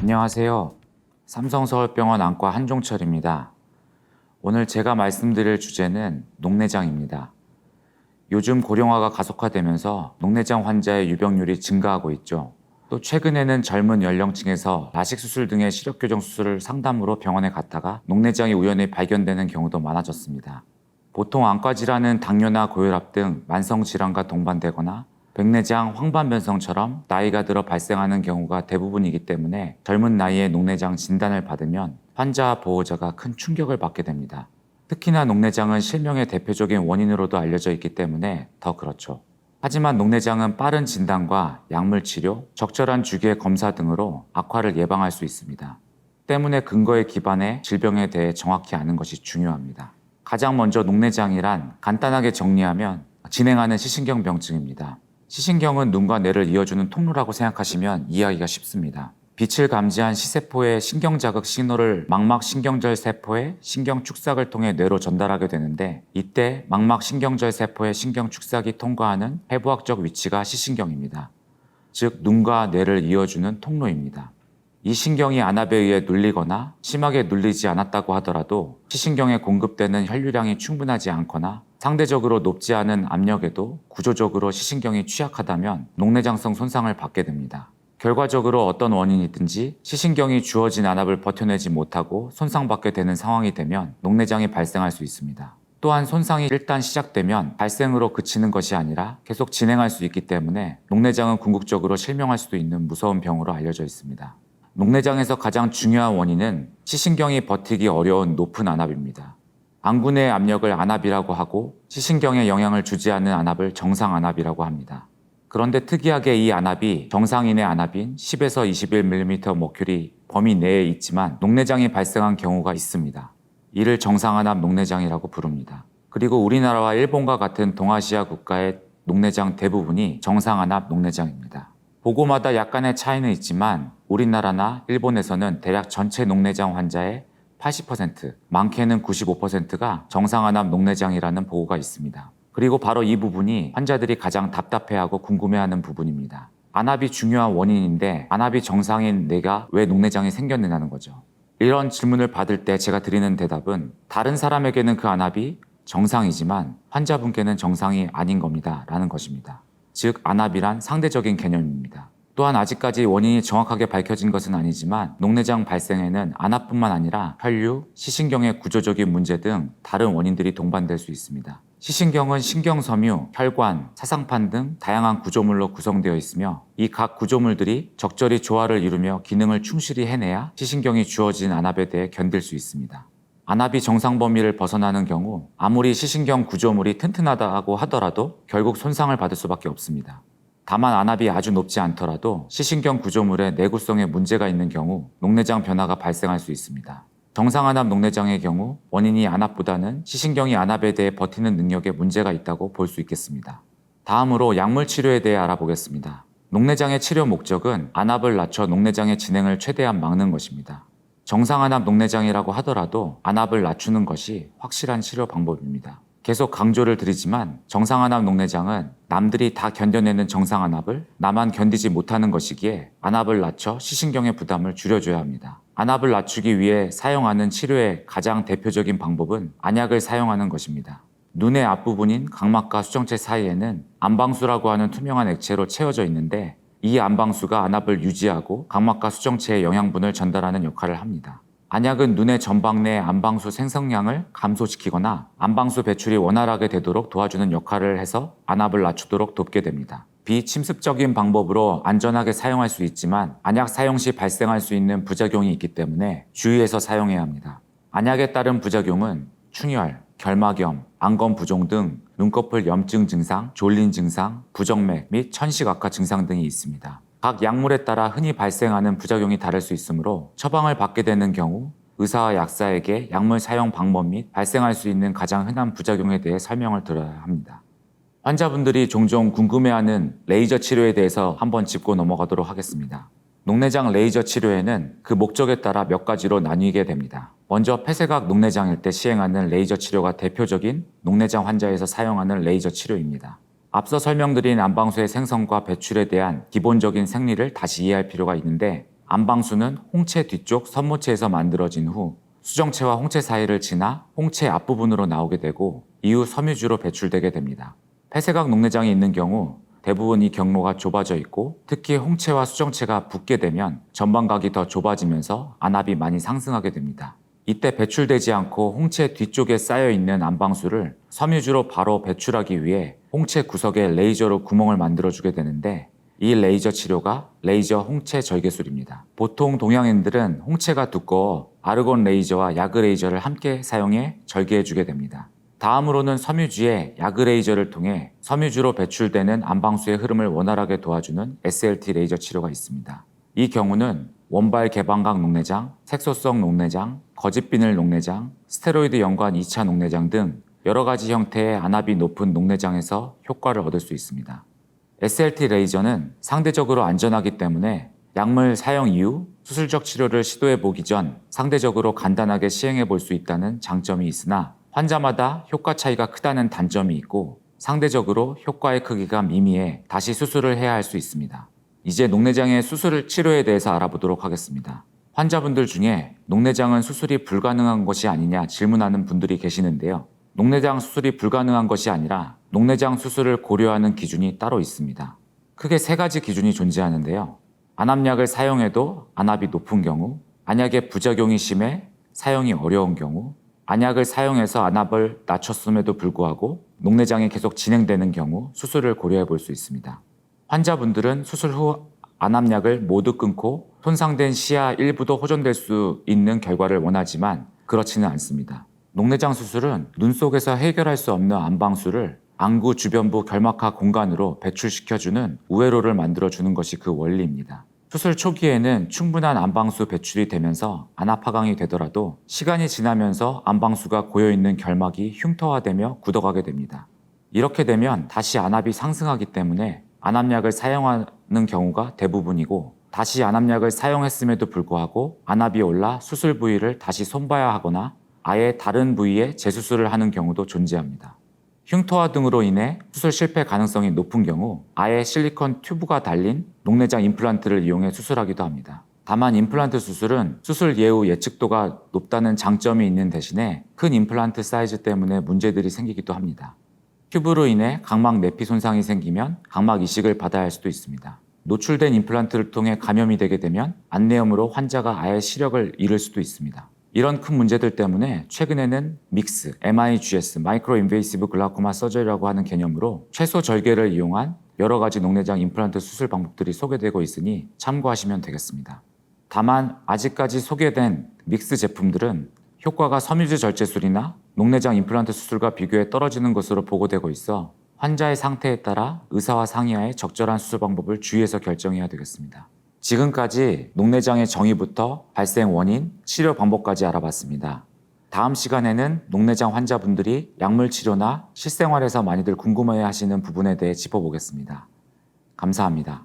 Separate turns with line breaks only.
안녕하세요. 삼성서울병원 안과 한종철입니다. 오늘 제가 말씀드릴 주제는 녹내장입니다. 요즘 고령화가 가속화되면서 녹내장 환자의 유병률이 증가하고 있죠. 또 최근에는 젊은 연령층에서 라식 수술 등의 시력 교정 수술을 상담으로 병원에 갔다가 녹내장이 우연히 발견되는 경우도 많아졌습니다. 보통 안과 질환은 당뇨나 고혈압 등 만성 질환과 동반되거나 백내장, 황반변성처럼 나이가 들어 발생하는 경우가 대부분이기 때문에 젊은 나이에 녹내장 진단을 받으면 환자 보호자가 큰 충격을 받게 됩니다. 특히나 녹내장은 실명의 대표적인 원인으로도 알려져 있기 때문에 더 그렇죠. 하지만 녹내장은 빠른 진단과 약물 치료, 적절한 주기의 검사 등으로 악화를 예방할 수 있습니다. 때문에 근거에 기반해 질병에 대해 정확히 아는 것이 중요합니다. 가장 먼저 녹내장이란 간단하게 정리하면 진행하는 시신경 병증입니다. 시신경은 눈과 뇌를 이어주는 통로라고 생각하시면 이해하기가 쉽습니다. 빛을 감지한 시세포의 신경자극 신호를 망막신경절 세포의 신경축삭을 통해 뇌로 전달하게 되는데, 이때 망막신경절 세포의 신경축삭이 통과하는 해부학적 위치가 시신경입니다. 즉 눈과 뇌를 이어주는 통로입니다. 이 신경이 안압에 의해 눌리거나 심하게 눌리지 않았다고 하더라도 시신경에 공급되는 혈류량이 충분하지 않거나 상대적으로 높지 않은 압력에도 구조적으로 시신경이 취약하다면 녹내장성 손상을 받게 됩니다. 결과적으로 어떤 원인이든지 시신경이 주어진 안압을 버텨내지 못하고 손상받게 되는 상황이 되면 녹내장이 발생할 수 있습니다. 또한 손상이 일단 시작되면 발생으로 그치는 것이 아니라 계속 진행할 수 있기 때문에 녹내장은 궁극적으로 실명할 수도 있는 무서운 병으로 알려져 있습니다. 녹내장에서 가장 중요한 원인은 시신경이 버티기 어려운 높은 안압입니다. 안구 내 압력을 안압이라고 하고 시신경에 영향을 주지 않는 안압을 정상 안압이라고 합니다. 그런데 특이하게 이 안압이 정상인의 안압인 10에서 21mm 범위 내에 있지만 녹내장이 발생한 경우가 있습니다. 이를 정상안압 녹내장이라고 부릅니다. 그리고 우리나라와 일본과 같은 동아시아 국가의 녹내장 대부분이 정상안압 녹내장입니다. 보고마다 약간의 차이는 있지만 우리나라나 일본에서는 대략 전체 녹내장 환자의 80%, 많게는 95%가 정상안압 녹내장이라는 보고가 있습니다. 그리고 바로 이 부분이 환자들이 가장 답답해하고 궁금해하는 부분입니다. 안압이 중요한 원인인데 안압이 정상인 내가 왜 녹내장이 생겼느냐는 거죠. 이런 질문을 받을 때 제가 드리는 대답은 다른 사람에게는 그 안압이 정상이지만 환자분께는 정상이 아닌 겁니다 라는 것입니다. 즉 안압이란 상대적인 개념입니다. 또한 아직까지 원인이 정확하게 밝혀진 것은 아니지만 녹내장 발생에는 안압뿐만 아니라 혈류, 시신경의 구조적인 문제 등 다른 원인들이 동반될 수 있습니다. 시신경은 신경섬유, 혈관, 사상판 등 다양한 구조물로 구성되어 있으며 이 각 구조물들이 적절히 조화를 이루며 기능을 충실히 해내야 시신경이 주어진 안압에 대해 견딜 수 있습니다. 안압이 정상 범위를 벗어나는 경우 아무리 시신경 구조물이 튼튼하다고 하더라도 결국 손상을 받을 수밖에 없습니다. 다만 안압이 아주 높지 않더라도 시신경 구조물의 내구성에 문제가 있는 경우 녹내장 변화가 발생할 수 있습니다. 정상안압 녹내장의 경우 원인이 안압보다는 시신경이 안압에 대해 버티는 능력에 문제가 있다고 볼 수 있겠습니다. 다음으로 약물 치료에 대해 알아보겠습니다. 녹내장의 치료 목적은 안압을 낮춰 녹내장의 진행을 최대한 막는 것입니다. 정상안압 녹내장이라고 하더라도 안압을 낮추는 것이 확실한 치료 방법입니다. 계속 강조를 드리지만 정상안압 녹내장은 남들이 다 견뎌내는 정상안압을 나만 견디지 못하는 것이기에 안압을 낮춰 시신경의 부담을 줄여줘야 합니다. 안압을 낮추기 위해 사용하는 치료의 가장 대표적인 방법은 안약을 사용하는 것입니다. 눈의 앞부분인 각막과 수정체 사이에는 안방수라고 하는 투명한 액체로 채워져 있는데 이 안방수가 안압을 유지하고 각막과 수정체에 영양분을 전달하는 역할을 합니다. 안약은 눈의 전방 내 안방수 생성량을 감소시키거나 안방수 배출이 원활하게 되도록 도와주는 역할을 해서 안압을 낮추도록 돕게 됩니다. 비침습적인 방법으로 안전하게 사용할 수 있지만 안약 사용 시 발생할 수 있는 부작용이 있기 때문에 주의해서 사용해야 합니다. 안약에 따른 부작용은 충혈, 결막염, 안검 부종 등 눈꺼풀 염증 증상, 졸린 증상, 부정맥 및 천식 악화 증상 등이 있습니다. 각 약물에 따라 흔히 발생하는 부작용이 다를 수 있으므로 처방을 받게 되는 경우 의사와 약사에게 약물 사용 방법 및 발생할 수 있는 가장 흔한 부작용에 대해 설명을 들어야 합니다. 환자분들이 종종 궁금해하는 레이저 치료에 대해서 한번 짚고 넘어가도록 하겠습니다. 녹내장 레이저 치료에는 그 목적에 따라 몇 가지로 나뉘게 됩니다. 먼저 폐쇄각 녹내장일 때 시행하는 레이저 치료가 대표적인 녹내장 환자에서 사용하는 레이저 치료입니다. 앞서 설명드린 안방수의 생성과 배출에 대한 기본적인 생리를 다시 이해할 필요가 있는데 안방수는 홍채 뒤쪽 선모체에서 만들어진 후 수정체와 홍채 사이를 지나 홍채 앞부분으로 나오게 되고 이후 섬유주로 배출되게 됩니다. 폐쇄각 녹내장이 있는 경우 대부분 이 경로가 좁아져 있고 특히 홍채와 수정체가 붙게 되면 전방각이 더 좁아지면서 안압이 많이 상승하게 됩니다. 이때 배출되지 않고 홍채 뒤쪽에 쌓여있는 안방수를 섬유주로 바로 배출하기 위해 홍채 구석에 레이저로 구멍을 만들어주게 되는데 이 레이저 치료가 레이저 홍채 절개술입니다. 보통 동양인들은 홍채가 두꺼워 아르곤 레이저와 야그 레이저를 함께 사용해 절개해주게 됩니다. 다음으로는 섬유주에 야그 레이저를 통해 섬유주로 배출되는 안방수의 흐름을 원활하게 도와주는 SLT 레이저 치료가 있습니다. 이 경우는 원발 개방각 녹내장, 색소성 녹내장, 거짓비늘 녹내장, 스테로이드 연관 2차 녹내장 등 여러 가지 형태의 안압이 높은 녹내장에서 효과를 얻을 수 있습니다. SLT 레이저는 상대적으로 안전하기 때문에 약물 사용 이후 수술적 치료를 시도해 보기 전 상대적으로 간단하게 시행해 볼 수 있다는 장점이 있으나 환자마다 효과 차이가 크다는 단점이 있고 상대적으로 효과의 크기가 미미해 다시 수술을 해야 할 수 있습니다. 이제 녹내장의 수술 치료에 대해서 알아보도록 하겠습니다. 환자분들 중에 녹내장은 수술이 불가능한 것이 아니냐 질문하는 분들이 계시는데요. 녹내장 수술이 불가능한 것이 아니라 녹내장 수술을 고려하는 기준이 따로 있습니다. 크게 3가지 기준이 존재하는데요. 안압약을 사용해도 안압이 높은 경우, 안약의 부작용이 심해 사용이 어려운 경우, 안약을 사용해서 안압을 낮췄음에도 불구하고 녹내장이 계속 진행되는 경우 수술을 고려해 볼 수 있습니다. 환자분들은 수술 후 안압약을 모두 끊고 손상된 시야 일부도 호전될 수 있는 결과를 원하지만 그렇지는 않습니다. 녹내장 수술은 눈 속에서 해결할 수 없는 안방수를 안구 주변부 결막하 공간으로 배출시켜주는 우회로를 만들어주는 것이 그 원리입니다. 수술 초기에는 충분한 안방수 배출이 되면서 안압 하강이 되더라도 시간이 지나면서 안방수가 고여있는 결막이 흉터화되며 굳어가게 됩니다. 이렇게 되면 다시 안압이 상승하기 때문에 안압약을 사용하는 경우가 대부분이고 다시 안압약을 사용했음에도 불구하고 안압이 올라 수술 부위를 다시 손봐야 하거나 아예 다른 부위에 재수술을 하는 경우도 존재합니다. 흉터화 등으로 인해 수술 실패 가능성이 높은 경우 아예 실리콘 튜브가 달린 녹내장 임플란트를 이용해 수술하기도 합니다. 다만 임플란트 수술은 수술 예후 예측도가 높다는 장점이 있는 대신에 큰 임플란트 사이즈 때문에 문제들이 생기기도 합니다. 튜브로 인해 각막 내피 손상이 생기면 각막 이식을 받아야 할 수도 있습니다. 노출된 임플란트를 통해 감염이 되게 되면 안내염으로 환자가 아예 시력을 잃을 수도 있습니다. 이런 큰 문제들 때문에 최근에는 믹스, MIGS, 마이크로 인베이시브 글라코마 서저리라고 하는 개념으로 최소 절개를 이용한 여러 가지 녹내장 임플란트 수술 방법들이 소개되고 있으니 참고하시면 되겠습니다. 다만 아직까지 소개된 믹스 제품들은 효과가 섬유주 절제술이나 녹내장 임플란트 수술과 비교해 떨어지는 것으로 보고되고 있어 환자의 상태에 따라 의사와 상의하에 적절한 수술 방법을 주의해서 결정해야 되겠습니다. 지금까지 녹내장의 정의부터 발생 원인, 치료 방법까지 알아봤습니다. 다음 시간에는 녹내장 환자분들이 약물 치료나 실생활에서 많이들 궁금해하시는 부분에 대해 짚어보겠습니다. 감사합니다.